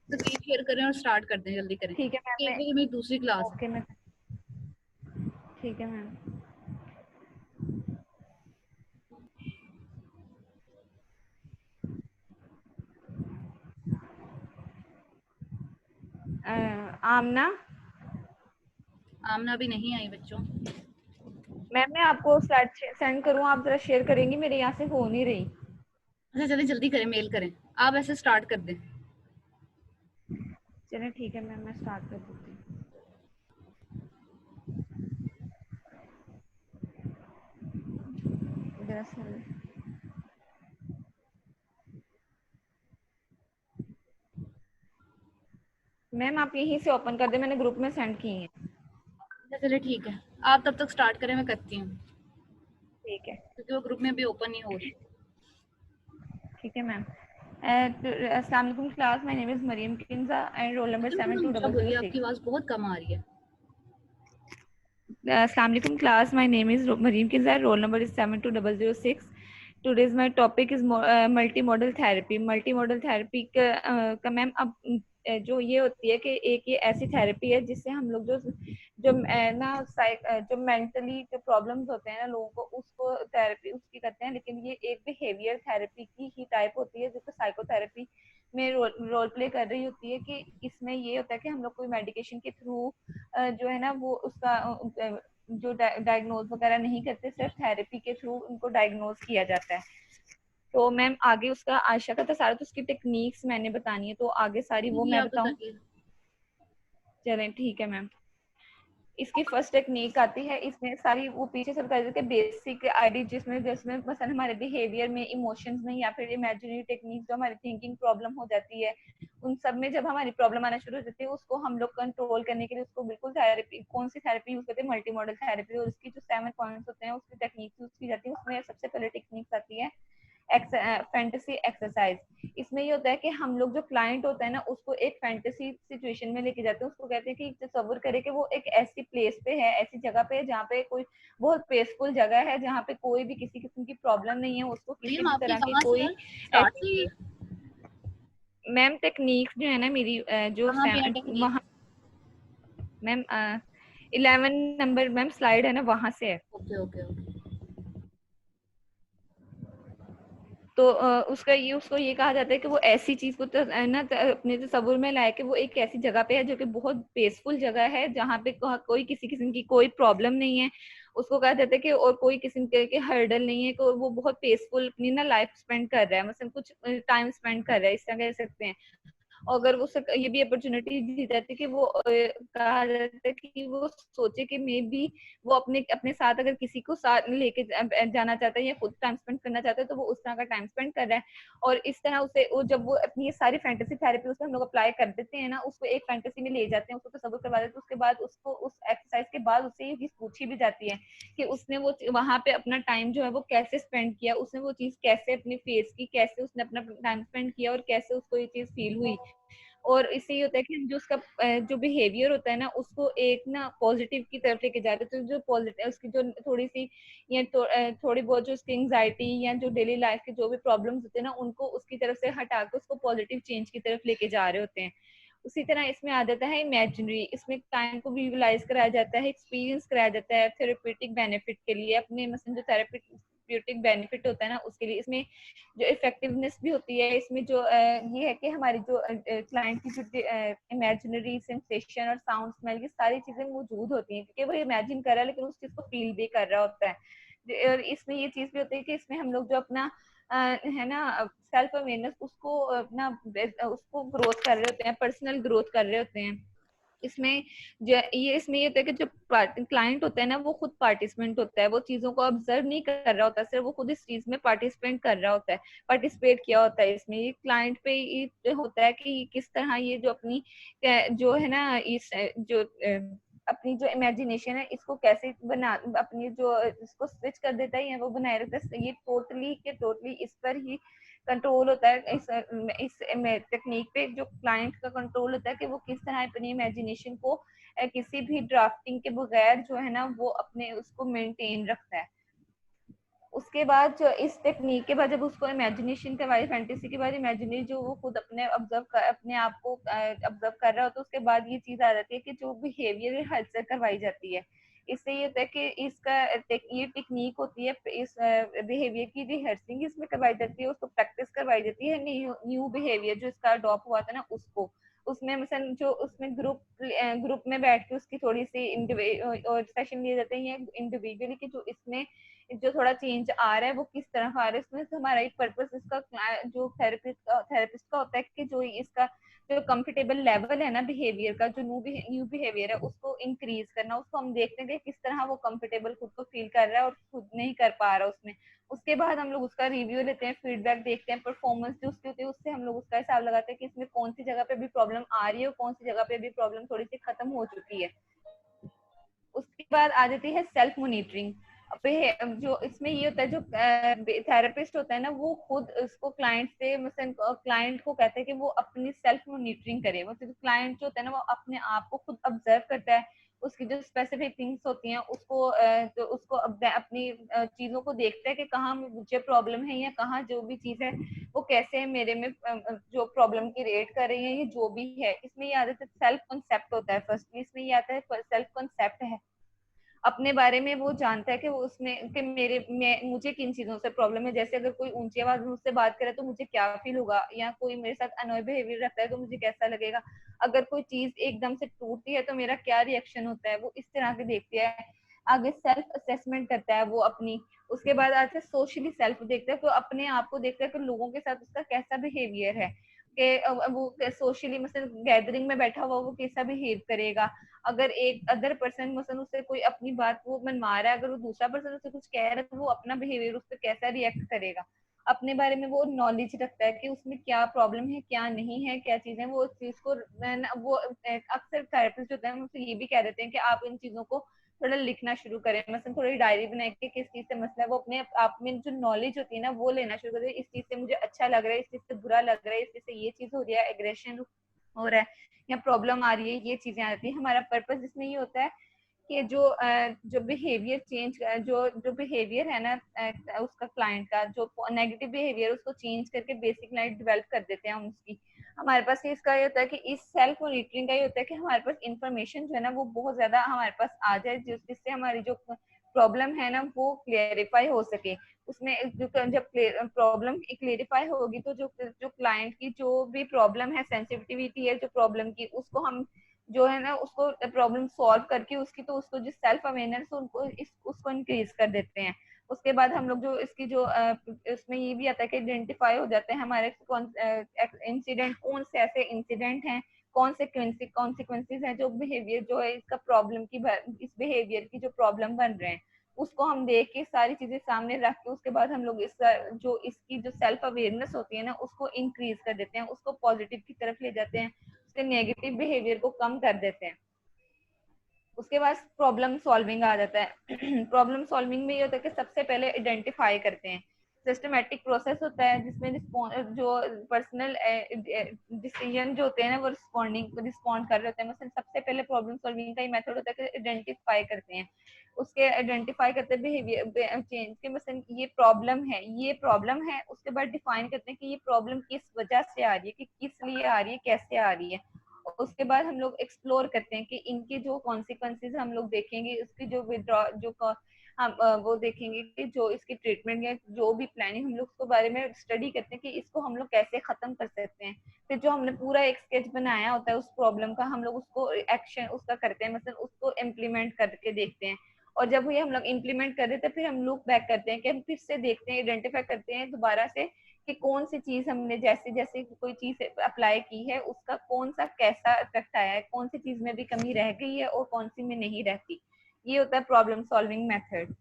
Screen share करें और start कर दें, जल्दी करें। ठीक है मैम। 1 बजे मेरी दूसरी क्लास है। ओके मैम, ठीक है मैम। आमना, आमना भी नहीं आई बच्चों। मैम मैं आपको स्लाइड सेंड करूँ, आप जरा शेयर करेंगी, मेरे यहाँ से हो नहीं रही। अच्छा जल्दी जल्दी करें, मेल करें। आप ऐसे स्टार्ट कर दें। चलिए ठीक है मैम, मैं स्टार्ट कर देती हूँ। दरअसल मैम आप यहीं से ओपन कर दे, मैंने ग्रुप में सेंड की है। अच्छा चलिए ठीक है, आप तब तक स्टार्ट करें, मैं करती हूँ, ठीक है, क्योंकि वो ग्रुप में भी ओपन नहीं हो रही। ठीक है मैम। अस्सलाम वालेकुम class, my name is Maryam Kinza and roll number थोड़ा ऊंचा बोलिए, आपकी 72006। आवाज बहुत कम आ रही है। अस्सलाम वालेकुम class, my name is Maryam Kinza, roll number is 72006। Today's my topic is multi modal therapy. Multi modal therapy का मैम अब जो ये होती है कि एक ये ऐसी थेरेपी है जिससे हम लोग जो जो ना जो मेंटली जो प्रॉब्लम्स होते हैं ना लोगों को, उसको थेरेपी उसकी करते हैं। लेकिन ये एक बिहेवियर थेरेपी की ही टाइप होती है जो कि साइकोथेरेपी में रोल प्ले कर रही होती है। कि इसमें ये होता है कि हम लोग कोई मेडिकेशन के थ्रू जो है ना वो उसका जो डायग्नोज वगैरह नहीं करते, सिर्फ थेरेपी के थ्रू उनको डायग्नोज किया जाता है। तो मैम आगे उसका आयशा का था सारा, तो उसकी टेक्निक्स मैंने बतानी है, तो आगे सारी वो जी मैं आप बताऊं। बताइए। चलें ठीक है मैम। इसकी फर्स्ट टेक्निक आती है, इसमें सारी वो पीछे से बता देते हैं बेसिक आईडी, जिसमें जिसमें मसलन हमारे बिहेवियर में, इमोशंस में, या फिर इमेजिनरी टेक्निक जो हमारी थिंकिंग प्रॉब्लम हो जाती है, उन सब में जब हमारी प्रॉब्लम आना शुरू हो जाती है, उसको हम लोग कंट्रोल करने के लिए उसको बिल्कुल थेरेपी, कौन सी थेरेपी यूज करते हैं, मल्टी मॉडल थेरेपी। और उसकी जो 7 पॉइंट्स होते हैं उसकी टेक्निक यूज की जाती है। उसमें सबसे पहले टेक्निक्स आती है फैंटेसी एक्सरसाइज। इसमें ये होता है कि हम लोग जो क्लाइंट होता है ना उसको एक फैंटेसी सिचुएशन में लेके जाते हैं। उसको कहते हैं कि तसव्वुर करे कि वो एक ऐसी प्लेस पे है, ऐसी जगह पे है जहाँ पे कोई बहुत पीसफुल जगह है, जहाँ पे कोई भी किसी किस्म की प्रॉब्लम नहीं है, उसको किसी मरियम भी आपकी तरह की कहाँ से कोई है, स्टार्ट से ही ऐसी। है? मैम टेक्निक जो है ना मेरी जो कहाँ पे है टेक्निक? वहाँ मैम 11 नंबर मैम स्लाइड है ना, वहां से है। Okay okay okay. तो उसका ये उसको ये कहा जाता है कि वो ऐसी चीज को तो ना अपने तस्वुर में लाए कि वो एक ऐसी जगह पे है जो कि बहुत पीसफुल जगह है, जहाँ पे कोई किसी किस्म की कोई प्रॉब्लम नहीं है। उसको कहा जाता है कि और कोई किस्म के हर्डल नहीं है, कि वो बहुत पीसफुल अपनी ना लाइफ स्पेंड कर रहा है, मतलब कुछ टाइम स्पेंड कर रहा है, इस तरह कह सकते हैं। अगर वो ये भी अपॉर्चुनिटी दी जाती है कि वो कहा जाता है कि वो सोचे कि मे बी वो अपने अपने साथ अगर किसी को साथ लेके जाना चाहता है या खुद टाइम स्पेंड करना चाहता है, तो वो उस तरह का टाइम स्पेंड कर रहा है। और इस तरह उसे वो जब वो अपनी ये सारी फैंटेसी थेरेपी उसमें हम लोग अप्लाई कर देते हैं ना, उसको एक फैंटेसी में ले जाते हैं, उसको तसव्वुर करवा देते हैं। उसके बाद उसको उस एक्सरसाइज के बाद उससे ये चीज पूछी भी जाती है कि उसने वो वहां पे अपना टाइम जो है वो कैसे स्पेंड किया, उसने वो चीज कैसे अपनी फेस की, कैसे उसने अपना टाइम स्पेंड किया और कैसे उसको ये चीज फील हुई। और इससे ये होता है कि हम जो उसका जो बिहेवियर होता है ना उसको एक ना पॉजिटिव की तरफ लेके जाते हैं। तो जो पॉजिटिव उसकी जो थोड़ी सी या थोड़ी बहुत जो उसकी एंग्जाइटी या जो डेली लाइफ के जो भी प्रॉब्लम्स होते हैं ना, उनको उसकी तरफ से हटा के उसको पॉजिटिव चेंज की तरफ लेके जा रहे होते हैं। उसी तरह इसमें आ जाता है इमेजिनरी। इसमें टाइम को विजुअलाइज कराया जाता है, एक्सपीरियंस कराया जाता है थेरेप्यूटिक बेनिफिट के लिए, अपने मतलब जो थेरेप्यूटिक बेनिफिट होता है ना उसके लिए। इसमें जो इफेक्टिवनेस भी होती है, इसमें जो ये है कि हमारी जो क्लाइंट की जो इमेजिनरी सेंसेशन और साउंड स्मेल, ये सारी चीजें मौजूद होती हैं, क्योंकि वो इमेजिन कर रहा है लेकिन उस चीज को फील भी कर रहा होता है। और इसमें ये चीज भी होती है कि इसमें हम लोग जो अपना है ना सेल्फ अवेयरनेस उसको अपना उसको ग्रोथ कर रहे होते हैं, पर्सनल ग्रोथ कर रहे होते हैं। इसमें इसमें ये होता है कि जो क्लाइंट होता है ना वो खुद पार्टिसिपेंट होता है, वो चीजों को ऑब्जर्व नहीं कर रहा होता, सिर्फ वो खुद इस चीज में पार्टिसिपेंट कर रहा होता है, पार्टिसिपेट किया होता है। इसमें ये क्लाइंट पे ये होता है कि किस तरह ये जो अपनी जो है ना इस जो अपनी जो इमेजिनेशन है इसको कैसे बना अपनी जो इसको स्विच कर देता है या वो बनाए रखता है। ये टोटली के टोटली इस पर ही कंट्रोल होता है। इस टेक्निक पे जो क्लाइंट का कंट्रोल होता है कि वो किस तरह अपनी इमेजिनेशन को किसी भी ड्राफ्टिंग के बगैर जो है ना वो अपने उसको मेंटेन रखता है। उसके बाद जो इस टेक्निक के बाद जब उसको इमेजिनेशन करवाई, फैंटेसी के बाद इमेजिनेशन जो वो खुद अपने अपने आप को ऑब्जर्व कर रहा हो, तो उसके बाद ये चीज आ जाती है कि जो बिहेवियर रिहर्सल करवाई जाती है। इससे ये होता है कि इसका ये टेक्निक होती है, इस बिहेवियर की रिहर्सिंग इसमें करवाई जाती है, उसको प्रैक्टिस करवाई जाती है, न्यू बिहेवियर जो इसका अडॉप्ट हुआ था ना उसको। उसमें मिशन जो उसमें ग्रुप में बैठ के उसकी थोड़ी सी और सेशन लिए जाते हैं इंडिविजुअली कि जो इसमें जो थोड़ा चेंज आ रहा है वो किस तरफ आ रहा है। इसमें हमारा एक पर्पस इसका जो थेरेपिस्ट का होता है कि जो इसका जो कंफर्टेबल लेवल है ना बिहेवियर का, जो न्यू बिहेवियर है उसको इंक्रीज करना, उसको हम देखते हैं कि किस तरह वो कंफर्टेबल खुद को फील कर रहा है और खुद नहीं कर पा रहा उसमें। उसके बाद हम लोग उसका रिव्यू लेते हैं, फीडबैक देखते हैं, परफॉर्मेंस जो उसकी होती है उससे हम लोग उसका हिसाब लगाते हैं कि इसमें कौन सी जगह पे भी प्रॉब्लम आ रही है और कौन सी जगह पे भी प्रॉब्लम थोड़ी सी खत्म हो चुकी है। उसके बाद आ जाती है सेल्फ मॉनिटरिंग। जो इसमें ये होता है, जो थेरेपिस्ट होता है ना वो खुद उसको क्लाइंट से मतलब क्लाइंट को कहता है कि वो अपनी सेल्फ मॉनिटरिंग करे। वो जो क्लाइंट जो होता है ना वो अपने आप को खुद ऑब्जर्व करता है, उसकी जो स्पेसिफिक थिंग्स होती हैं उसको तो उसको अपनी चीजों को देखता है कि कहाँ मुझे प्रॉब्लम है या कहाँ जो भी चीज है वो कैसे मेरे में जो प्रॉब्लम की रेट कर रही है ये जो भी है। इसमें ये आता है सेल्फ कॉन्सेप्ट होता है, फर्स्टली इसमें ये आता है सेल्फ कॉन्सेप्ट है। अपने बारे में वो जानता है कि वो उसमें कि मुझे किन चीजों से प्रॉब्लम है। जैसे अगर कोई ऊंची आवाज में मुझसे बात करे तो मुझे क्या फील होगा, या कोई मेरे साथ अनोय बिहेवियर रखता है तो मुझे कैसा लगेगा, अगर कोई चीज एकदम से टूटती है तो मेरा क्या रिएक्शन होता है, वो इस तरह के देखती है। आगे सेल्फ असेसमेंट करता है वो अपनी। उसके बाद आते सोशली सेल्फ देखता है, तो अपने आप को देखता है कि लोगों के साथ उसका कैसा बिहेवियर है, कि वो सोशली मतलब गैदरिंग में बैठा हुआ वो कैसा बिहेव करेगा। अगर एक अदर पर्सन मसलन उससे कोई अपनी बात वो मनवा रहा है, अगर वो दूसरा पर्सन उससे कुछ कह रहा है तो वो अपना बिहेवियर उस पर कैसा रिएक्ट करेगा। अपने बारे में वो नॉलेज रखता है कि उसमें क्या प्रॉब्लम है क्या नहीं है क्या चीजें, वो उस चीज को वो अक्सर थेरेपिस्ट होते हैं मुझसे ये भी कह देते हैं कि आप इन चीजों को थोड़ा लिखना शुरू करें, मतलब थोड़ी डायरी बना के किस चीज से मसला है वो अपने आप में जो नॉलेज होती है ना वो लेना शुरू करें। इस चीज से मुझे अच्छा लग रहा है, इस चीज से बुरा लग रहा है, इस चीज से ये चीज हो रही है, एग्रेशन हो रहा है या प्रॉब्लम आ रही है, ये चीजें आती है। हमारा पर्पस इसमें ये होता है कि जो बिहेवियर चेंज जो जो बिहेवियर है ना उसका क्लाइंट का जो नेगेटिव बिहेवियर उसको चेंज करके बेसिक लाइफ डेवलप कर देते हैं हम उसकी। हमारे पास इसका ये होता है कि इस सेल्फ मॉनिटरिंग का ये होता है कि हमारे पास इंफॉर्मेशन जो है ना वो बहुत ज्यादा हमारे पास आ जाए जिससे हमारी जो प्रॉब्लम है ना वो क्लियरिफाई हो सके। उसमें जब प्रॉब्लम क्लियरिफाई होगी तो जो क्लाइंट की जो भी प्रॉब्लम है, सेंसिटिविटी है जो प्रॉब्लम की, उसको हम जो है ना उसको प्रॉब्लम सॉल्व करके उसकी तो उसको जो सेल्फ अवेयरनेस उनको उसको इंक्रीज कर देते हैं। उसके बाद हम लोग जो इसकी जो इसमें ये भी आता है कि आइडेंटिफाई हो जाते हैं हमारे इंसिडेंट, कौन से ऐसे इंसिडेंट हैं, कौन से कॉन्सिक्वेंसेज हैं जो बिहेवियर जो है इसका प्रॉब्लम की इस बिहेवियर की जो प्रॉब्लम बन रहे हैं उसको हम देख के सारी चीजें सामने रख के उसके बाद हम लोग इसका जो इसकी जो सेल्फ अवेयरनेस होती है ना उसको इंक्रीज कर देते हैं, उसको पॉजिटिव की तरफ ले जाते हैं, उसके नेगेटिव बिहेवियर को कम कर देते हैं। उसके बाद प्रॉब्लम सॉल्विंग आ जाता है। प्रॉब्लम सॉल्विंग में ये होता है कि सबसे पहले आइडेंटिफाई करते हैं, सिस्टमेटिक प्रोसेस होता है जिसमें जो पर्सनल डिसीजन जो होते हैं ना वो रिस्पॉन्ड कर रहे होते हैं। मतलब सबसे पहले प्रॉब्लम सॉल्विंग का ही मेथड होता है कि आइडेंटिफाई करते हैं, उसके आइडेंटिफाई करते हैं बिहेवियर चेंज के, मतलब ये प्रॉब्लम है, उसके बाद डिफाइन करते हैं कि ये प्रॉब्लम किस वजह से आ रही है, कि किस लिए आ रही है, कैसे आ रही है। उसके बाद हम लोग एक्सप्लोर करते हैं कि इनके जो कॉन्सिक्वेंसेज हम लोग देखेंगे, उसकी जो विड्रॉ जो हम वो देखेंगे कि जो इसकी ट्रीटमेंट या जो भी प्लानिंग हम लोग उसके बारे में स्टडी करते हैं कि इसको हम लोग कैसे खत्म कर सकते हैं। फिर जो हमने पूरा एक स्केच बनाया होता है उस प्रॉब्लम का हम लोग उसको एक्शन उसका करते हैं, मतलब उसको इम्प्लीमेंट करके देखते हैं। और जब ये हम लोग इम्प्लीमेंट कर देते हैं फिर हम लुक बैक करते हैं कि हम फिर से देखते हैं, आइडेंटिफाई करते हैं दोबारा से कि कौन सी चीज हमने जैसे जैसे कोई चीज अप्लाई की है उसका कौन सा कैसा इफेक्ट आया है, कौन सी चीज में भी कमी रह गई है और कौन सी में नहीं रहती। ये होता है प्रॉब्लम सॉल्विंग मेथड।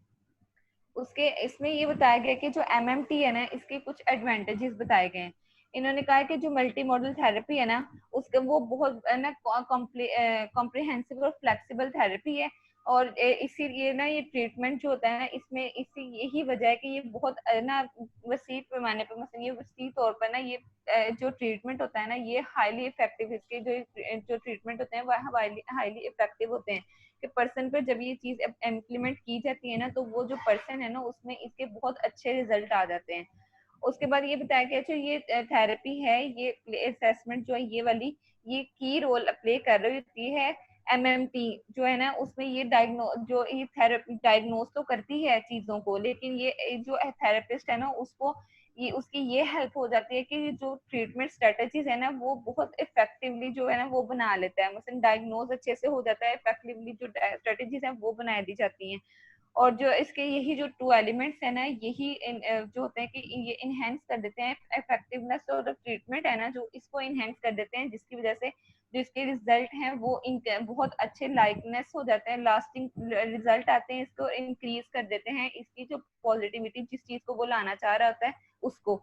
उसके इसमें ये बताया गया कि जो MMT है ना इसके कुछ एडवांटेजेस बताए गए हैं। इन्होंने कहा कि जो मल्टी मॉडल थेरेपी है ना उसका वो बहुत है ना कॉम्प्रिहेंसिव और फ्लेक्सिबल थेरेपी है। और इसीलिए ना ये ट्रीटमेंट जो होता है ना, इसमें इसी यही वजह है कि ये बहुत ना वसी पैमाने पर, मतलब ये वसी तौर पर ना ये जो ट्रीटमेंट होता है ना ये हाईली इफेक्टिव, इसके जो ट्रीटमेंट होते हैं वह हाईली इफेक्टिव होते हैं कि पर्सन पर जब ये चीज इम्प्लीमेंट की जाती है ना तो वो जो पर्सन है ना उसमें इसके बहुत अच्छे रिजल्ट आ जाते हैं। उसके बाद ये बताया गया जो ये थेरेपी है, ये असेसमेंट जो है ये वाली, ये की रोल प्ले कर रही होती है एमएमटी जो है ना, उसमें ये जो ये थेरेपी डायग्नोज तो करती है चीजों को, लेकिन ये जो थेरेपिस्ट है ना उसको ये उसकी ये हेल्प हो जाती है कि जो ट्रीटमेंट स्ट्रेटजीज है ना वो बहुत इफेक्टिवली जो है ना वो बना लेता है, मतलब डायग्नोज अच्छे से हो जाता है, इफेक्टिवली जो स्ट्रेटजीज है वो बना दी जाती हैं। और जो इसके यही जो टू एलिमेंट्स है ना यही जो होते हैं कि ये इनहेंस कर देते हैं इफेक्टिवनेस और ट्रीटमेंट है ना, जो इसको इनहेंस कर देते हैं, जिसकी वजह से जो इसके रिजल्ट हैं वो बहुत अच्छे लाइकनेस हो जाते हैं, लास्टिंग रिजल्ट आते हैं, इसको इंक्रीज कर देते हैं, इसकी जो पॉजिटिविटी जिस चीज को वो लाना चाह रहा होता है उसको।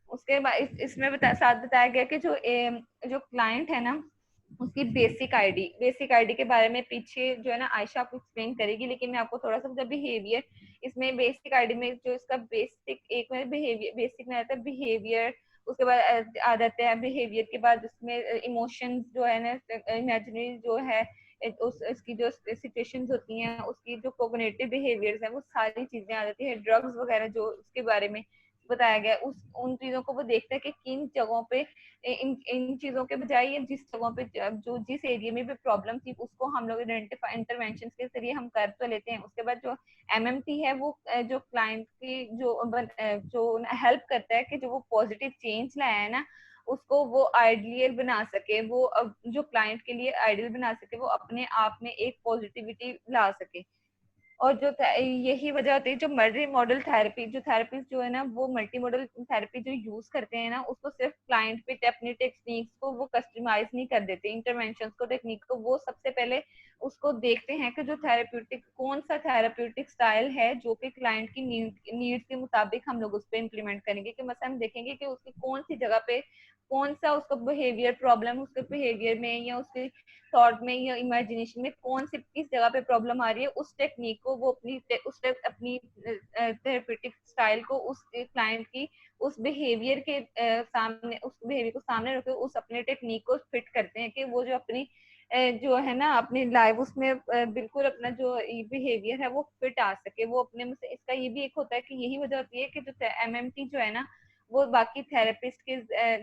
उसके बाद इसमें साथ बताया गया कि जो क्लाइंट है ना उसकी बेसिक आईडी के बारे में पीछे जो है ना आयशा आपको एक्सप्लेन करेगी, लेकिन मैं आपको थोड़ा सा बिहेवियर, इसमें बेसिक आईडी में जो इसका बेसिक एक में बिहेवियर, बेसिक में आता है बिहेवियर, उसके बाद आ जाते हैं बिहेवियर के बाद उसमें इमोशंस जो है ना, इमेजिनरी जो है उसकी जो सिचुएशंस होती हैं, उसकी जो कोग्निटिव बिहेवियर्स हैं वो सारी चीजें आ जाती है, ड्रग्स वगैरह जो उसके बारे में बताया गया उस उन चीजों को वो देखता है कि किन जगहों पे इन चीजों के बजाय ये जिस जगहों पे जो जिस एरिया में भी प्रॉब्लम थी उसको हम लोग आइडेंटिफाई इंटरवेंशन के जरिए हम कर तो लेते हैं। उसके बाद जो एमएमटी है वो जो क्लाइंट की जो हेल्प करता है कि जो वो पॉजिटिव चेंज लाया है ना उसको वो आइडियल बना सके, वो जो क्लाइंट के लिए आइडियल बना सके, वो अपने आप में एक पॉजिटिविटी ला सके। और जो यही वजह होती है जो मल्टी मॉडल थेरेपी, जो थेरेपिस्ट जो है ना वो मल्टी मॉडल थेरेपी जो यूज करते हैं ना उसको सिर्फ क्लाइंट पे अपनी टेक्निक्स को वो कस्टमाइज नहीं कर देते, इंटरवेंशन को टेक्निक को वो सबसे पहले उसको देखते हैं कि जो थेरेप्यूटिक कौन सा थेरेप्यूटिक स्टाइल है जो कि क्लाइंट की नीड के मुताबिक हम लोग उस पर इम्प्लीमेंट करेंगे। कि मतलब हम देखेंगे कि उसकी कौन सी जगह पे कौन सा उसका बिहेवियर प्रॉब्लम, उसके बिहेवियर में या उसके थॉट में या इमेजिनेशन में कौन सी किस जगह पे प्रॉब्लम आ रही है, उस टेक्निक को वो अपनी थेरेपेटिक स्टाइल को उस क्लाइंट की उस बिहेवियर के सामने, उस बिहेवियर को सामने रखे उस अपने टेक्निक को फिट करते हैं कि वो जो अपनी जो है ना अपनी लाइफ उसमें बिल्कुल अपना जो बिहेवियर है वो फिट आ सके वो अपने में से। इसका ये भी एक होता है कि यही वजह होती है कि जो एमएमटी जो है ना वो बाकी थेरेपिस्ट के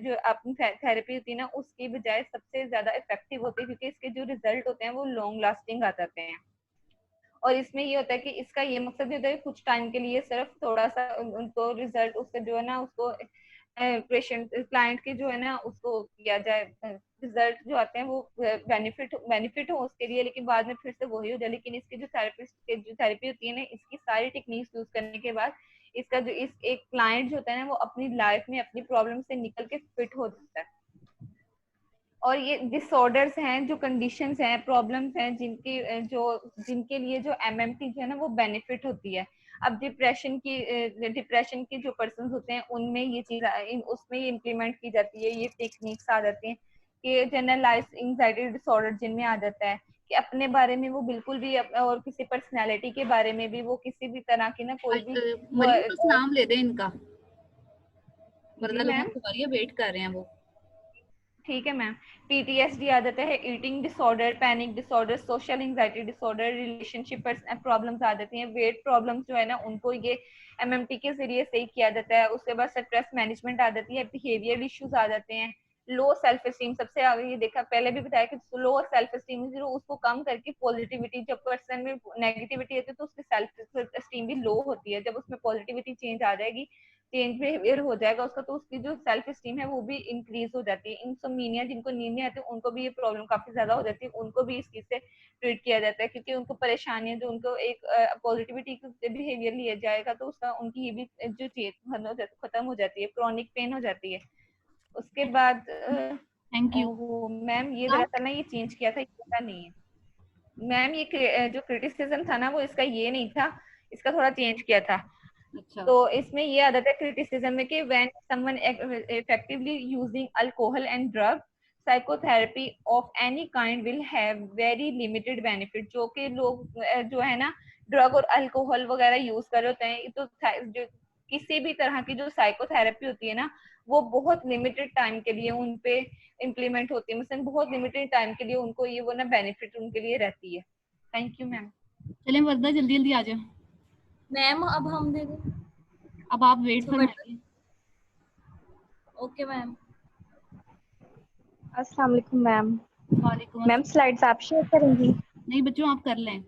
जो अपनी थेरेपी होती है ना उसकी बजाय सबसे ज्यादा इफेक्टिव होती है, क्योंकि इसके जो रिजल्ट होते हैं वो लॉन्ग लास्टिंग आ जाते हैं। और इसमें ये होता है कि इसका ये मकसद ये होता है कुछ टाइम के लिए सिर्फ थोड़ा सा उनको रिजल्ट उससे जो है ना उसको पेशेंट क्लाइंट के जो है ना उसको किया जाए, रिजल्ट जो आते हैं वो बेनिफिट हो उसके लिए, लेकिन बाद में फिर से वही हो जाए। लेकिन इसके जो थेरेपिस्ट के जो थेरेपी होती है ना इसकी सारी टेक्निक्स यूज करने के बाद इसका जो इस एक क्लाइंट जो होता है ना वो अपनी लाइफ में अपनी प्रॉब्लम से निकल के फिट हो जाता है। और ये डिसऑर्डर्स हैं, जो कंडीशंस हैं, प्रॉब्लम्स हैं जिनके लिए जो एमएमटी जो है ना वो बेनिफिट होती है। अब डिप्रेशन की जो पर्सन होते हैं उनमें ये चीज उसमें ये इम्प्लीमेंट की जाती है, ये टेक्निक्स आ जाती हैं कि जनरलाइज एंजाइटी डिसऑर्डर जिनमें आ जाता है कि अपने बारे में वो बिल्कुल भी और किसी पर्सनैलिटी के बारे में भी वो किसी भी तरह की ना कोई भी मरियम कुछ नाम ले दे इनका, जी वरना लोग मैम तुम्हारी वेट कर रहे हैं वो। ठीक है मैम। पीटीएसडी आ जाता है, eating disorder, panic disorder, social anxiety disorder, relationship problems आ जाती हैं, वेट प्रॉब्लम्स जो है ना उनको ये एमएमटी के जरिए सही किया जाता है। उसके बाद स्ट्रेस मैनेजमेंट आ जाती है, बिहेवियर इश्यूज आ जाते हैं, लो सेल्फ एस्टीम सबसे आगे ये देखा पहले भी बताया कि लो सेल्फ एस्टीम जीरो उसको कम करके पॉजिटिविटी, जब पर्सन में नेगेटिविटी होती है तो उसकी सेल्फ एस्टीम भी लो होती है, जब उसमें पॉजिटिविटी चेंज आ जाएगी, चेंज बिहेवियर हो जाएगा उसका, तो उसकी जो सेल्फ एस्टीम है वो भी इंक्रीज हो जाती है। इंसोम्निया जिनको नींद नहीं आती उनको भी ये प्रॉब्लम काफी ज्यादा हो जाती है, उनको भी इस चीज से ट्रीट किया जाता है, क्योंकि उनको परेशानियां जो उनको एक पॉजिटिविटी बिहेवियर लिया जाएगा तो उसका उनकी ये भी जो चीज खत्म हो जाती है, क्रॉनिक पेन हो जाती है। उसके बाद थैंक यू। मैम ये दरअसल ना ये चेंज किया था, ये पता नहीं है मैम, ये जो क्रिटिसिज्म था ना वो इसका ये नहीं था, इसका थोड़ा चेंज किया था। अच्छा। तो इसमें ये आदत है क्रिटिसिज्म में कि when someone effectively using alcohol and drug, psychotherapy of any kind will have very limited benefit. जो कि लोग जो है ना ड्रग और अल्कोहल वगैरह यूज कर रहे होते हैं, तो जो किसी भी तरह की जो साइकोथेरेपी होती है ना, वो बहुत लिमिटेड टाइम के लिए उन पे इम्प्लीमेंट होती है, मतलब बहुत लिमिटेड टाइम के लिए उनको ये वो ना बेनिफिट उनके लिए रहती है। Thank you ma'am. चलें वर्दा, जल्दी जल्दी आ जाओ मैम अब हम दे दें। अब, आप वेट फरमाइए। Okay ma'am. अस्सलाम वालेकुम मैम। वालेकुम मैम स्लाइड्स आप शेयर करेंगी? नहीं बच्चों, आप कर लें,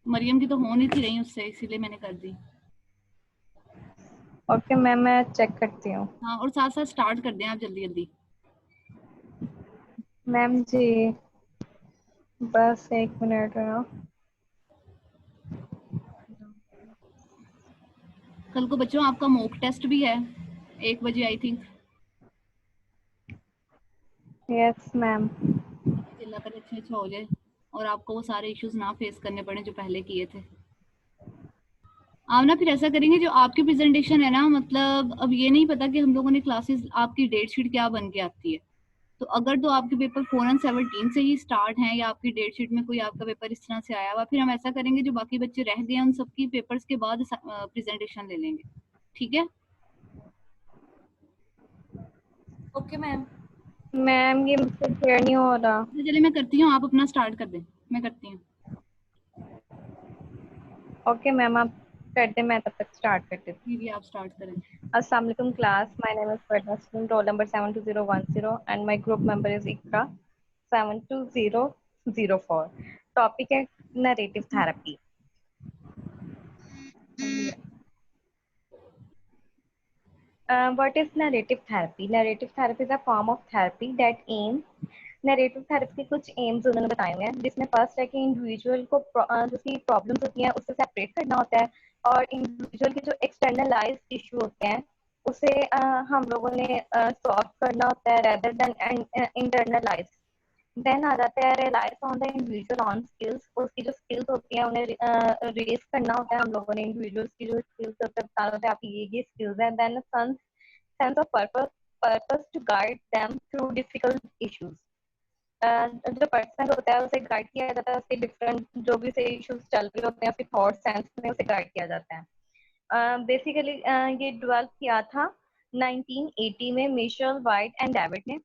मरियम की तो हो नहीं थी रही उससे, इसीलिए मैंने कर दी। ओके मैम, मैं चेक करती हूँ। हाँ, और साथ साथ स्टार्ट कर दें आप जल्दी जल्दी। मैम जी बस 1 मिनट है। कल को बच्चों आपका मॉक टेस्ट भी है 1 बजे I think. Yes ma'am. Allah करे अच्छा हो जाए और आपको वो सारे इश्यूज ना फेस करने पड़े जो पहले किए थे। आप ना फिर ऐसा करेंगे, जो आपकी प्रेजेंटेशन है ना, मतलब अब ये नहीं पता कि हम लोगों ने क्लासेस आपकी डेट शीट क्या बन के आती है, तो अगर तो आपके पेपर 4 और 17 से ही स्टार्ट हैं या आपकी डेट शीट में कोई आपका पेपर इस तरह से आया हुआ, फिर हम ऐसा करेंगे जो बाकी बच्चे रह गए हैं उन सबकी पेपर्स के बाद प्रेजेंटेशन ले लेंगे, ठीक है? Okay ma'am. मैम ये मुझसे क्लियर नहीं हो रहा। तो चलिए मैं करती हूँ, आप अपना स्टार्ट कर दें, मैं करती हूँ। ओके मैम आप कर दें, मैं तब तक स्टार्ट कर देती हूँ। जी जी, आप स्टार्ट करें। अस्सलाम वालेकुम class, my name is Farda student, roll number 72010 and my group member is Iqra 72004। Topic है narrative therapy. What is narrative therapy? Narrative therapy is a form of therapy that aims narrative therapy के कुछ AIIMS उन्होंने बताए हुए हैं, जिसमें first है कि इंडिविजुअल को जो उसकी प्रॉब्लम्स होती हैं उससे सेपरेट करना होता है, और इंडिविजुअल के जो एक्सटर्नलाइज इशू होते हैं उसे हम लोगों ने सॉल्व करना होता है रेदर देन इंटरनलाइज। देन आ जाता है relies on the individual own skills. उसकी जो स्किल्स होती हैं उन्हें रेस करना होता है हम लोगों ने, इंडिविजुअल्स की जो स्किल्स होते हैं बताना होता है आपकी ये स्किल्स हैं। Then sense of purpose to guide them through difficult issues. जो पर्सन होता है उसे गाइड किया जाता है, उसके डिफरेंट जो भी से इश्यूज चल रहे होते हैं उसके थॉट सेंस में उसे गाइड किया जाता है। बेसिकली ये डेवलप किया था 1980 में मिशेल वाइट एंड डेविड ने।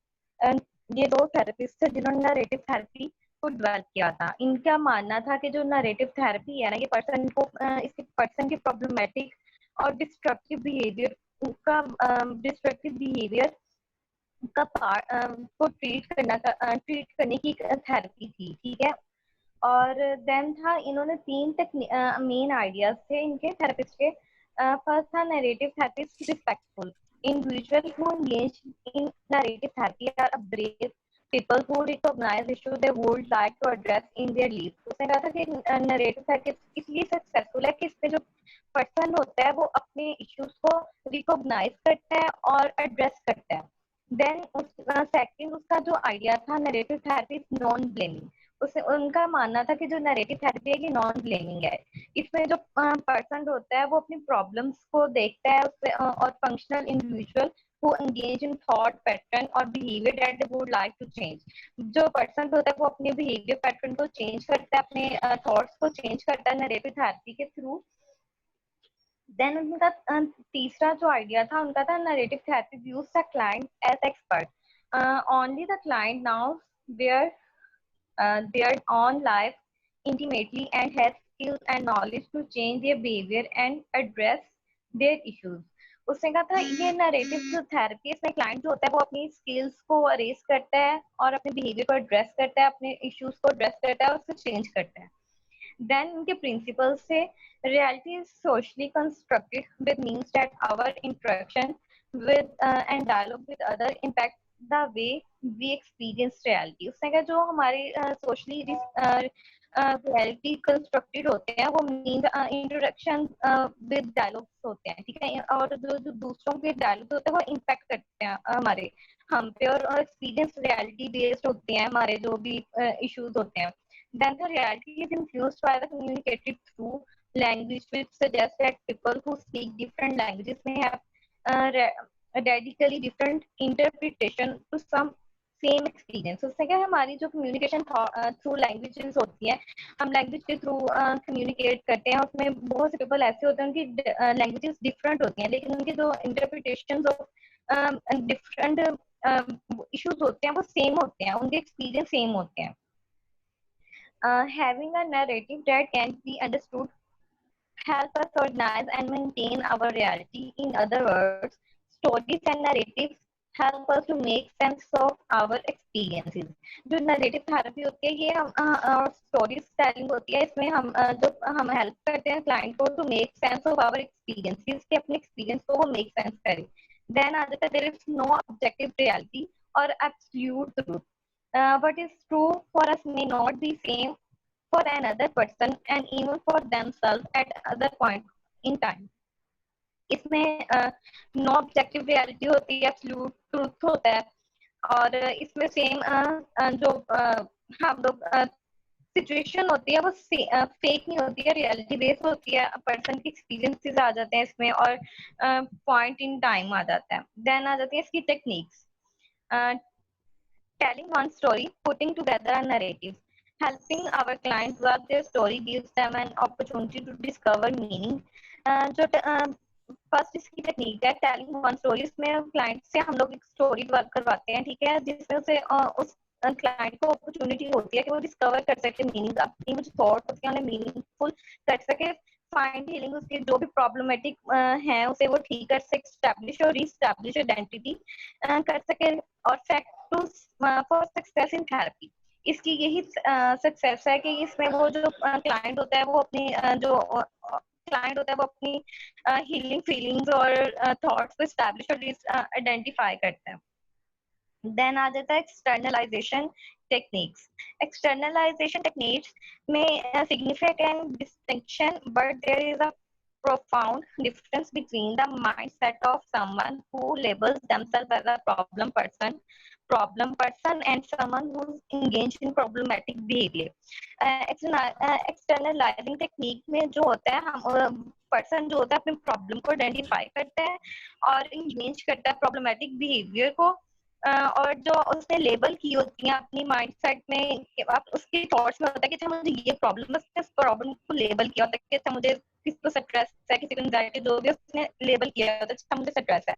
ये दो थेरेपिस्ट थे जिन्होंने नरेटिव थेरेपी को डेवलप किया था। इनका मानना था कि जो नरेटिव थेरेपी है ना, ये पर्सन को इसके पर्सन की प्रॉब्लमेटिक और डिस्ट्रक्टिव बिहेवियर का को ट्रीट करने की थेरेपी थी, ठीक है। और देन था, इन्होंने 3 मेन आइडियाज थे इनके थेरेपिस्ट के। फर्स्ट था narrative therapy respectful individual who engage in narrative therapy are brave people who recognise issue they would like to address in their life. उसने कहा था कि नरेटिव थेरेपी इसलिए सक्सेसफुल है कि इसमें जो पर्सन होता है वो अपने इश्यूज को रिकॉग्नाइज करता है और एड्रेस करता है। देन सेकंड उसका जो आइडिया था नरेटिव थेरेपी नॉन ब्लेमिंग। उसे उनका मानना था कि जो नरेटिव थेरेपी है ये नॉन ब्लेमिंग है। इसमें जो पर्सन होता है वो अपनी प्रॉब्लम्स को देखता है उससे और functional individual who engage in thought pattern और behavior that they would like to change। जो पर्सन होता है वो अपने बिहेवियर पैटर्न को चेंज करता है, अपने थॉट्स को चेंज करता है नरेटिव थेरेपी के थ्रू। देन उनका तीसरा जो आइडिया था उनका था narrative therapy views the client as expert. Only the client now their their own life intimately and has skills and knowledge to change their behavior and address their issues। उसने कहा था ये नरेटिव थेरेपी इसमें client जो होता है वो अपनी स्किल्स को अरेज करता है और अपने बिहेवियर को एड्रेस करता है, अपने इश्यूज को एड्रेस करता है और उसको चेंज करता है। देन उनके प्रिंसिपल से reality is socially constructed with means that our interaction with and dialogue with other impact the way we experience reality। उसने कहा जो हमारे सोशली रियलिटी कंस्ट्रक्टेड होते हैं वो मीन इंटरेक्शन विद डायलॉग्स होते हैं, ठीक है, और जो जो दूसरों के डायलॉग होते हैं वो इम्पैक्ट करते हैं हमारे हम पे, और एक्सपीरियंस रियलिटी बेस्ड होते हैं हमारे जो भी इश्यूज होते हैं। Then the reality is influenced by the communicated through language, which suggests that people who speak different languages may have radically different interpretation to some same experience. उससे क्या है, हमारी जो कम्युनिकेशन थ्रू लैंग्वेजेस होती है, हम लैंग्वेज के through communicate करते हैं। उसमें बहुत से पीपल ऐसे होते हैं उनकी लैंग्वेजेस डिफरेंट होती हैं, लेकिन उनके जो इंटरप्रिटेशन ऑफ डिफरेंट इश्यूज होते हैं वो सेम होते हैं, उनके एक्सपीरियंस सेम होते हैं। Having a narrative that can be understood help us organize and maintain our reality. In other words, stories and narratives help us to make sense of our experiences. जो narrative therapy होती है ये हम stories telling होती है, इसमें जो हम help करते हैं client को to make sense of our experiences, कि अपने experience को वो make sense करें. Then आ जाता है there is no objective reality or absolute truth. What is true for us may not be same for another person and even for themselves at other point in time. इसमें no objective reality होती है, absolute truth होता है, और इसमें same जो हम लोग सिचुएशन होती है वो फेक नहीं होती है, रियलिटी बेस्ड होती है, पर्सन के एक्सपीरियंसेस आ जाते हैं इसमें, और पॉइंट इन टाइम आ जाता है। देन आ जाती है इसकी techniques. Telling one story, putting together a narrative, helping our clients work their story gives them an opportunity to discover meaning. जो फर्स्ट इसकी टेक्निक है टेलिंग वन स्टोरी, इसमें क्लाइंट से हम लोग एक स्टोरी वर्क करवाते हैं, ठीक है, जिसमें उसे उस क्लाइंट को अपॉर्चुनिटी होती है कि वो डिस्कवर कर सके मीनिंग, अपनी जो थॉट होती है उन्हें मीनिंगफुल कर सके, फाइंड हीलिंग, उसके जो भी प्रॉब्लमेटिक है उसे वो ठीक कर सके, स्टैब्लिश और रीस्टैब्लिश आइडेंटिटी कर सके, और fact to for success in therapy. इसकी यही सक्सेस है कि इसमें वो जो क्लाइंट होता है वो अपनी हीलिंग फीलिंग्स और थॉट्स को एस्टैब्लिश और आइडेंटिफाई करता है। देन आ जाता है एक्सटर्नलाइजेशन टेक्निक्स। एक्सटर्नलाइजेशन टेक्निक्स में significant distinction, but there is a profound difference between the mindset of someone who labels themselves as a problem person and someone who's engaged in problematic behavior. Externalising technique में जो होता है, हम person जो होता है अपने प्रॉब्लम को आइडेंटिफाई करता है और इंगेज करता है प्रॉब्लमेटिक बिहेवियर को, और जो उसने लेबल की होती है अपनी माइंडसेट में, उसके थॉट्स में होता है कि अच्छा मुझे ये प्रॉब्लम, उसने इस प्रॉब्लम को लेबल किया होता है कि अच्छा मुझे किसी को स्ट्रेस है, किसी को एंजाइटी, जो भी उसने लेबल किया होता है अच्छा मुझे स्ट्रेस है,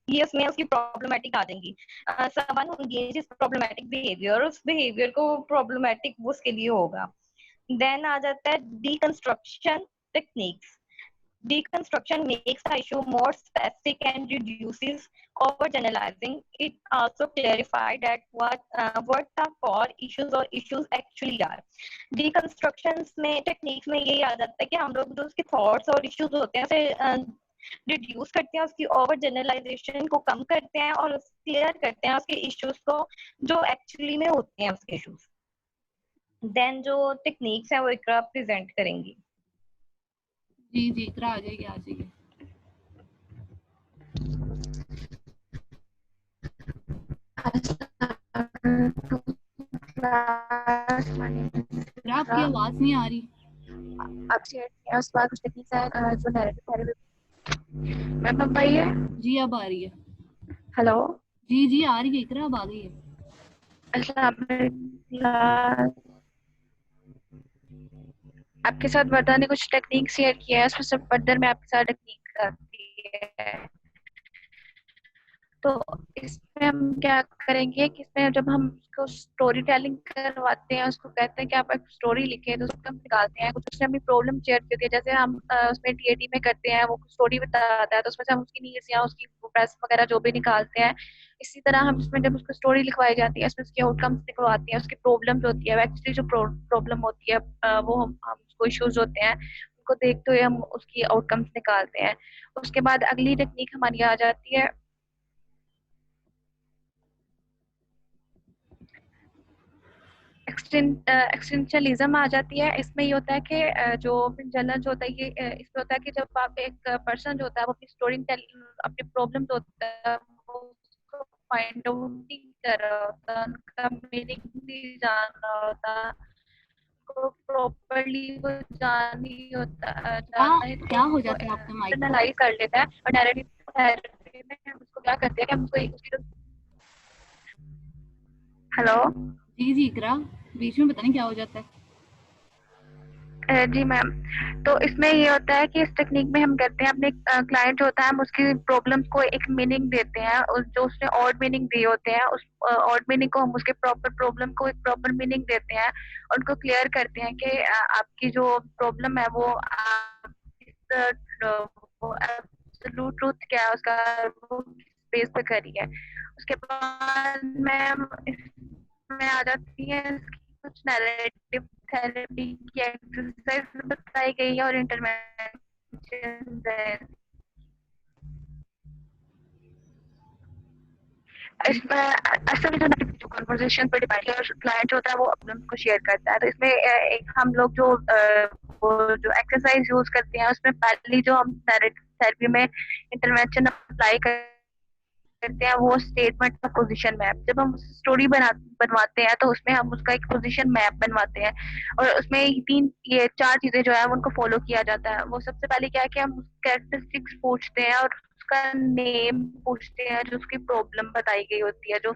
ये उसमें उसकी प्रॉब्लमेटिक आ जाएंगी। Someone who engages problematic behaviour, उस बिहेवियर को प्रॉब्लमेटिक उसके लिए होगा। देन आ जाता है deconstruction techniques. Deconstruction makes the issue more specific and reduces overgeneralizing. It also clarifies that what the core issues or issues actually are. Deconstructions में techniques में यही आ जाता है कि हम लोग जो उसके thoughts और issues होते हैं उसे रिड्यूस करते हैं, उसकी ओवर जनरलाइजेशन को कम करते हैं और क्लियर करते हैं उसके इश्यूज को जो एक्चुअली में होते हैं उसके इश्यूज। देन जो टेक्निक्स है वो इकरा प्रेजेंट करेंगी। जी जी इकरा आ जाइए, आ जाइए। आपकी आवाज नहीं आ रही। आप शेयर किया उसके बाद कुछ टेक्निक्स है जो नैरेटिव थेरेपी। मैम अब आई है? जी अब आ रही है। हेलो जी जी आ रही है इकरा, अब आ गई है। आपके साथ वर्दा ने कुछ टेक्निक शेयर किया है, उसमें सब फर्दर में आपके साथ टेक्निक आती है। तो इसमें हम क्या करेंगे कि इसमें जब हम उसको स्टोरी टेलिंग करवाते हैं, उसको कहते हैं कि आप एक स्टोरी लिखें, तो उसको हम निकालते हैं, कुछ उसने अपनी प्रॉब्लम शेयर की होती है, जैसे हम उसमें टीएटी में करते हैं, वो स्टोरी बताता है तो उसमें से हम उसकी नीड्स या उसकी प्रेस वगैरह जो भी निकालते हैं। इसी तरह हम इसमें जब उसको स्टोरी लिखवाई जाती है, इसमें उसकी आउटकम्स निकलवाती हैं, उसकी प्रॉब्लम जो होती है, एक्चुअली जो प्रॉब्लम होती है वो हम उसको इश्यूज होते हैं उनको देखते हुए हम उसकी आउटकम्स निकालते हैं। उसके बाद अगली टेक्निक हमारी आ जाती है एक्सटेंशनलिज्म आ जाती है। इसमें ये होता है कि जो जनरल जो होता है, ये इसमें होता है कि जब आप एक पर्सन जो होता है वो अपनी स्टोरी अपनी प्रॉब्लम जो होता है वो उसको फाइंड आउट नहीं कर रहा होता, उनका मीनिंग नहीं जान रहा होता, को प्रॉपर्ली वो जान नहीं होता, जानना है क्या हो जाता है आपका माइक? एनालाइज कर लेता है और नैरेटिव थेरेपी में हम उसको क्या करते हैं कि हम उसको उसकी हेलो। जी जी इकरा, बीच में पता नहीं क्या हो जाता है। जी मैम, तो इसमें ये होता है कि इस टेक्निक में हम करते हैं अपने क्लाइंट जो होता है हम उसकी प्रॉब्लम्स को एक मीनिंग देते हैं, जो उसने ऑड मीनिंग दिए होते हैं उस ऑड मीनिंग को हम उसके प्रॉपर प्रॉब्लम को एक प्रॉपर मीनिंग देते हैं और उनको क्लियर करते हैं कि आपकी जो प्रॉब्लम है वो एब्सोल्यूट ट्रूथ क्या है उसका, वो बेस पे करी है। उसके बाद मैम इसमें आ जाती है इसकी कुछ नैरेटिव थेरेपी की एक्सरसाइज बताई गई है और इंटरवेंशन है। इसमें असल में जो कन्वर्सेशन पर डिपेंड है और क्लाइंट होता है वो प्रॉब्लम को शेयर करता है, तो इसमें एक हम लोग जो वो जो एक्सरसाइज यूज करते हैं उसमें पहली जो हम थेरेपी में इंटरवेंशन अप्लाई करते हैं वो स्टेटमेंट का पोजीशन मैप। जब हम स्टोरी बनवाते हैं तो उसमें हम उसका एक पोजीशन मैप बनवाते हैं और उसमें ये चार चीजें जो है उनको फॉलो किया जाता है। वो सबसे पहले क्या है कि हम कैरेक्टरिस्टिक्स पूछते हैं और उसका नेम पूछते हैं जो उसकी प्रॉब्लम बताई गई होती है, जो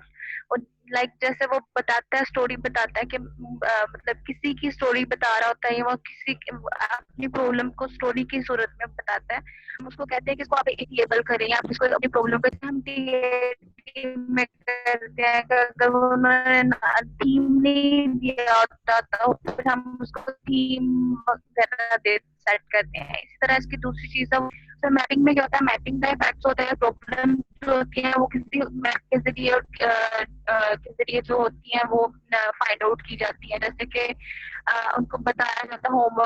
लाइक जैसे वो बताता है स्टोरी बताता है कि मतलब किसी की स्टोरी बता रहा होता है या वो किसी अपनी प्रॉब्लम को स्टोरी की सूरत में बताता है। हम उसको कहते हैं कि इसको आप एक लेबल करें या आप इसको अपनी प्रॉब्लम को हम में करते हैं कि अगर वो उन्होंने थीम नहीं दिया होता तो फिर हम उसको थीम वगैरह दे सेट करते हैं। इसी तरह इसकी दूसरी चीज है तो मैपिंग में क्या होता है, मैपिंग का इफेक्ट होता है प्रॉब्लम जो होती है वो किसी मैप के जरिए जो होती है वो फाइंड आउट की जाती है। जैसे कि उनको बताया जाता है होम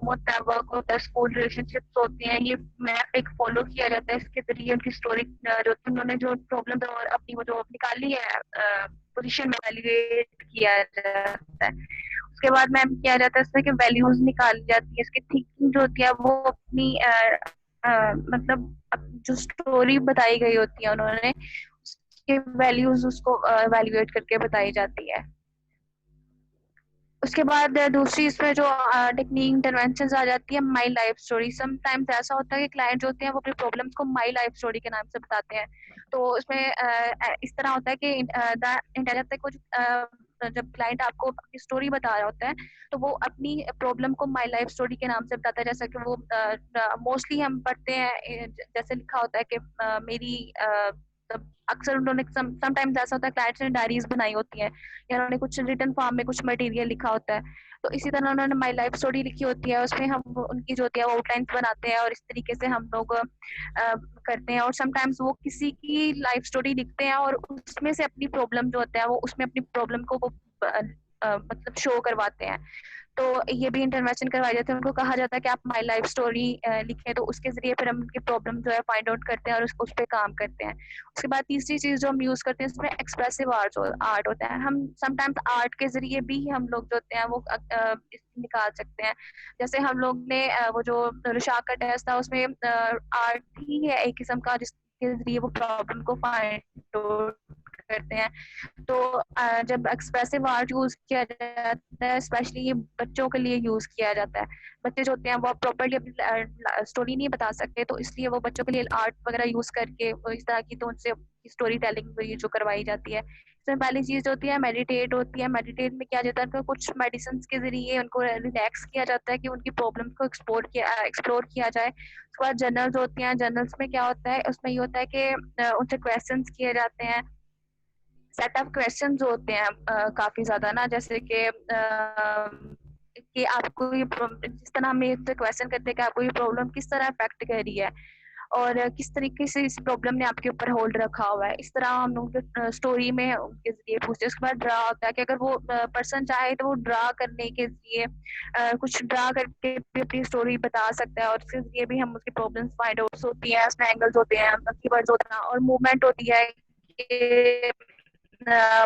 होता है, वर्क होता है, स्कूल रिलेशनशिप्स होते हैं, ये मैप एक फॉलो किया जाता है। इसके जरिए उनकी स्टोरी जो उन्होंने जो प्रॉब्लम और अपनी वो जो निकाली है पोजीशन में वैल्यूएट किया जाता है। उसके बाद मैम किया जाता है इसमें कि वैल्यूज निकाली जाती है। इसकी थिंकिंग जो होती है वो अपनी मतलब जो स्टोरी बताई गई होती है उन्होंने उसके वैल्यूज उसको वैल्यूएट करके बताई जाती है। उसके बाद दूसरी इसमें जो टेक्निक इंटरवेंशन आ जाती है माई लाइफ स्टोरी। समटाइम्स ऐसा होता है कि क्लाइंट जो होते हैं वो अपनी प्रॉब्लम्स को माई लाइफ स्टोरी के नाम से बताते हैं। तो उसमें इस तरह होता है कि इंटरनेट कुछ जब क्लाइंट आपको अपनी स्टोरी बता रहा होता है तो वो अपनी प्रॉब्लम को माई लाइफ स्टोरी के नाम से बताता है। जैसा कि वो मोस्टली हम पढ़ते हैं जैसे लिखा होता है कि मेरी अक्सर उन्होंने समटाइम्स ऐसा होता है क्लाइंट्स ने डायरीज बनाई होती है या उन्होंने कुछ रिटन फॉर्म में कुछ मटेरियल लिखा होता है, तो इसी तरह उन्होंने माई लाइफ स्टोरी लिखी होती है। उसमें हम उनकी जो होती है वो आउटलाइंस बनाते हैं और इस तरीके से हम लोग करते हैं। और समटाइम्स वो किसी की लाइफ स्टोरी लिखते हैं और उसमें से अपनी प्रॉब्लम जो होता है वो उसमें अपनी प्रॉब्लम को वो मतलब शो करवाते हैं। तो ये भी इंटरवेंशन करवाई जाती है। उनको कहा जाता है कि आप माई लाइफ स्टोरी लिखें, तो उसके जरिए फिर हम उनकी प्रॉब्लम जो है फाइंड आउट करते हैं और उस पर काम करते हैं। उसके बाद तीसरी चीज जो हम यूज करते हैं इसमें एक्सप्रेसिव आर्ट होता है। हम समटाइम्स आर्ट के जरिए भी हम लोग जो होते हैं वो निकाल सकते हैं। जैसे हम लोग ने वो जो रुशाक का टेस्ट था उसमें आर्ट ही है एक किस्म का जिसके जरिए वो प्रॉब्लम को फाइंड आउट करते हैं। तो जब एक्सप्रेसिव आर्ट यूज किया जाता है स्पेशली ये बच्चों के लिए यूज किया जाता है। बच्चे जो होते हैं वो प्रॉपर्ली अपनी स्टोरी नहीं बता सकते, तो इसलिए वो बच्चों के लिए आर्ट वगैरह यूज करके इस तरह की तो उनसे स्टोरी टेलिंग जो करवाई जाती है। इसमें पहली चीज होती है मेडिटेट होती है। मेडिटेट में क्या जाता है तो कुछ मेडिसिन के जरिए उनको रिलैक्स किया जाता है कि उनकी प्रॉब्लम को एक्सप्लोर किया जाए। उसके बाद जर्नल्स होती हैं। जर्नल्स में क्या होता है उसमें ये होता है कि उनसे क्वेश्चन किए जाते हैं। सेट ऑफ क्वेश्चन होते हैं काफी ज्यादा ना, जैसे कि आपको ये जिस तरह हम ये क्वेश्चन करते हैं कि आपको ये प्रॉब्लम किस तरह अफेक्ट कर रही है और किस तरीके से इस प्रॉब्लम ने आपके ऊपर होल्ड रखा हुआ है। इस तरह हम लोग स्टोरी में उनके जरिए पूछते हैं। उसके बाद ड्रा होता है कि अगर वो पर्सन चाहे तो वो ड्रा करने के जरिए कुछ ड्रा करके भी अपनी स्टोरी बता सकता है और उसके जरिए भी हम उसकी प्रॉब्लम्स फाइंड आउट होती हैं, उसमें एंगल्स होते हैं, कीवर्ड्स होते हैं और मूवमेंट होती है।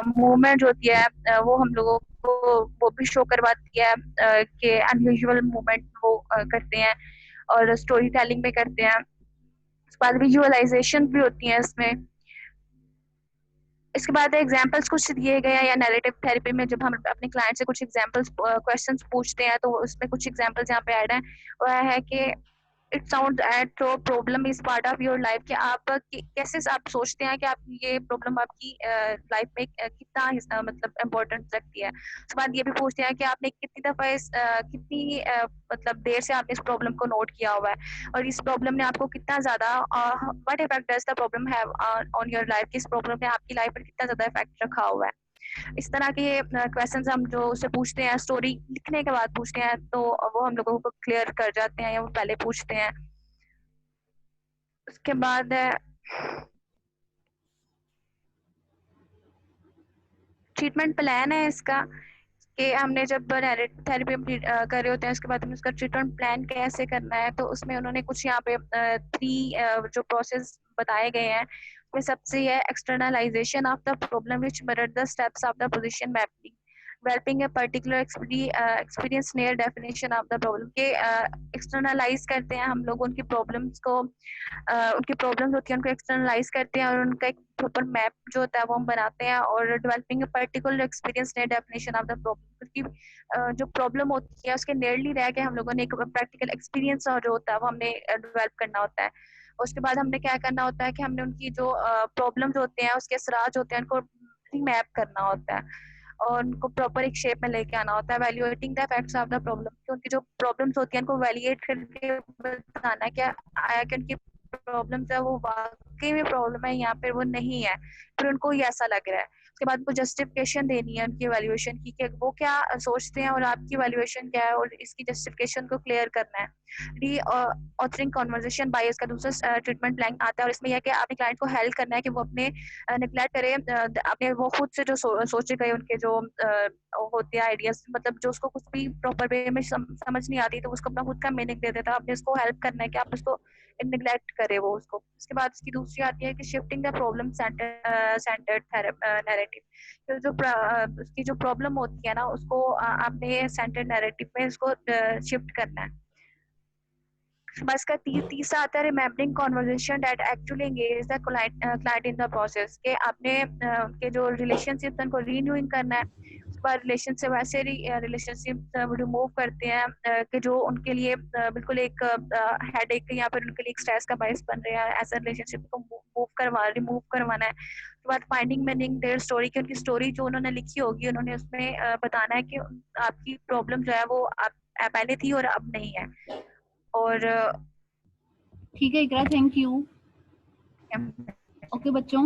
मूवमेंट होती है वो हम लोगों को वो भी शो करवाती है कि अनयूजुअल मूवमेंट वो करते हैं और स्टोरी टेलिंग में करते हैं। उसके बाद विजुअलाइजेशन भी होती है इसमें। इसके बाद एग्जाम्पल्स कुछ दिए गए हैं या नैरेटिव थेरेपी में जब हम अपने क्लाइंट से कुछ एग्जाम्पल्स क्वेश्चंस पूछते हैं तो उसमें कुछ एग्जाम्पल्स यहाँ पे ऐड हैं। वह है कि इट साउंड एट तो problem is part of your life कि आप कैसे आप सोचते हैं कि आप ये प्रॉब्लम आपकी लाइफ में कितना मतलब इम्पोर्टेंट रखती है। उसके बाद ये भी पूछते हैं कि आपने कितनी दफा कितनी मतलब देर से आपने इस प्रॉब्लम को नोट किया हुआ है और इस प्रॉब्लम ने आपको कितना ज्यादा what effect does the problem have on your life, किस प्रॉब्लम ने आपकी लाइफ पर कितना ज्यादा इफेक्ट रखा हुआ है। इस तरह के क्वेश्चंस हम जो उससे पूछते हैं स्टोरी लिखने के बाद पूछते हैं, तो वो हम लोगों को क्लियर कर जाते हैं या वो पहले पूछते हैं। उसके बाद ट्रीटमेंट प्लान है इसका कि हमने जब थेरेपी कर रहे होते हैं उसके बाद हमें उसका ट्रीटमेंट प्लान कैसे करना है। तो उसमें उन्होंने कुछ यहाँ पे 3 जो प्रोसेस बताए गए हैं उसमें सबसे है externalisation of the problem which mirror the steps of the position mapping, developing a particular experience near definition of the problem के एक्सटर्नलाइज करते हैं हम लोग उनकी प्रॉब्लम्स को, उनकी प्रॉब्लम्स होती है उनको एक्सटर्नलाइज करते हैं और उनका एक प्रॉपर मैप जो होता है वो हम बनाते हैं और developing a particular experience near definition of the problem, उसकी जो प्रॉब्लम होती है उसके नियरली रह के हम लोगों ने एक प्रैक्टिकल एक्सपीरियंस जो होता है वो हमने डेवलप करना होता है। उसके बाद हमने क्या करना होता है कि हमने उनकी जो प्रॉब्लम्स होते हैं उसके असरार होते हैं उनको रीमैप करना होता है और उनको प्रॉपर एक शेप में लेके आना होता है। Evaluating the effects of the problem, कि उनकी जो प्रॉब्लम्स होती हैं उनको वैल्यूएट करके बताना क्या आया कि उनकी प्रॉब्लम्स है वो वाकई में प्रॉब्लम है या फिर वो नहीं है, फिर उनको ये ऐसा लग रहा है। उसके बाद उनको जस्टिफिकेशन देनी है उनकी वैल्यूएशन की कि वो क्या सोचते हैं और आपकी वैल्यूएशन क्या है और इसकी जस्टिफिकेशन को क्लियर करना है। री ऑथरिंग कॉन्वर्जेशन बाय इसका दूसरा ट्रीटमेंट प्लान आता है और इसमें यह कि आपने क्लाइंट को हेल्प करना है कि वो अपने निगलेक्ट करे अपने वो खुद से जो सोचे गए उनके जो होते हैं आइडियाज, मतलब जो उसको कुछ भी प्रॉपर वे में समझ नहीं आती तो उसको अपना खुद का मीनिंग दे देता है। आपने उसको हेल्प करना है कि आप उसको निगलेक्ट करे वो उसको। उसके बाद इसकी दूसरी आती है कि shifting the problem centred narrative, जो उसकी जो प्रॉब्लम होती है ना उसको आपने सेंटर्ड नैरेटिव में उसको शिफ्ट करना है। बस का तीसरा आता है remembering conversation that actually engage the client in the process, के आपने के जो रिलेशनशिप उनको रीन्यूइंग करना है। उसके बाद रिलेशन से वैसे रिलेशनशिप रिमूव करते हैं कि जो उनके लिए बिल्कुल एक हेडेक या फिर उनके लिए एक स्ट्रेस का बायस बन रहे हैं, ऐसा रिलेशनशिप को रिमूव करवाना है। उसके बाद फाइंडिंग मीनिंग देयर स्टोरी, की उनकी स्टोरी जो उन्होंने लिखी होगी उन्होंने उसमें बताना है कि आपकी प्रॉब्लम जो है वो पहले थी और अब नहीं है। और ठीक है इकरा, थैंक यू। ओके बच्चों,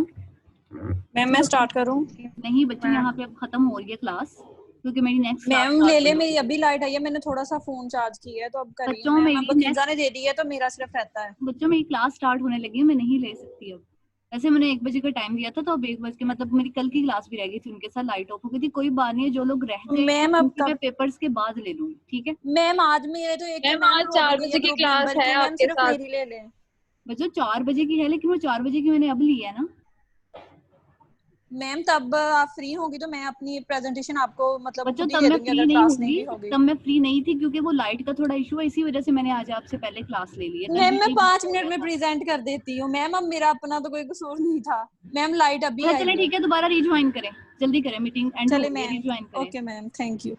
मैम मैं स्टार्ट करूं? नहीं बच्चों यहाँ पे अब खत्म हो रही है क्लास क्योंकि मेरी नेक्स्ट मैम ले मेरी अभी लाइट आई है, मैंने थोड़ा सा फोन चार्ज किया है तो अब करिए। बच्चों मैम बकिंजा ने दे दी है तो मेरा सिर्फ रहता है। बच्चों मेरी क्लास स्टार्ट होने लगी है, मैं नहीं ले सकती अब। वैसे मैंने 1 बजे का टाइम दिया था तो अब 1 बज के, मतलब मेरी कल की क्लास भी रह गई थी, उनके साथ लाइट ऑफ हो गई थी। कोई बात नहीं है, जो लोग रह गए मैम अब मैं पेपर्स के बाद ले लूंगी, ठीक है मैम? आज मेरे तो एक मैम आज 4 बजे की क्लास है आपके साथ। मेरी ले लें बच्चों 4 बजे की है, लेकिन वो 4 बजे की मैंने अब ली है ना मैम। तब आप फ्री होंगी तो मैं अपनी प्रेजेंटेशन आपको मतलब बच्चों खुद तब ही दे मैं दूंगी फ्री अगर नहीं क्लास नहीं होगी, होगी। तब मैं फ्री नहीं थी क्योंकि वो लाइट का थोड़ा इशू है, इसी वजह से मैंने आज आपसे पहले क्लास ले ली है। मैम मैं 5 मिनट में प्रेजेंट कर देती हूँ मैम, अब मेरा अपना तो कोई कसूर नहीं था मैम। लाइट अभी आई है। चले ठीक है, दोबारा रिज्वाइन करें, जल्दी करें, मीटिंग एंड हो चले गई, मैम। रिज्वाइन करें। Okay ma'am, thank you.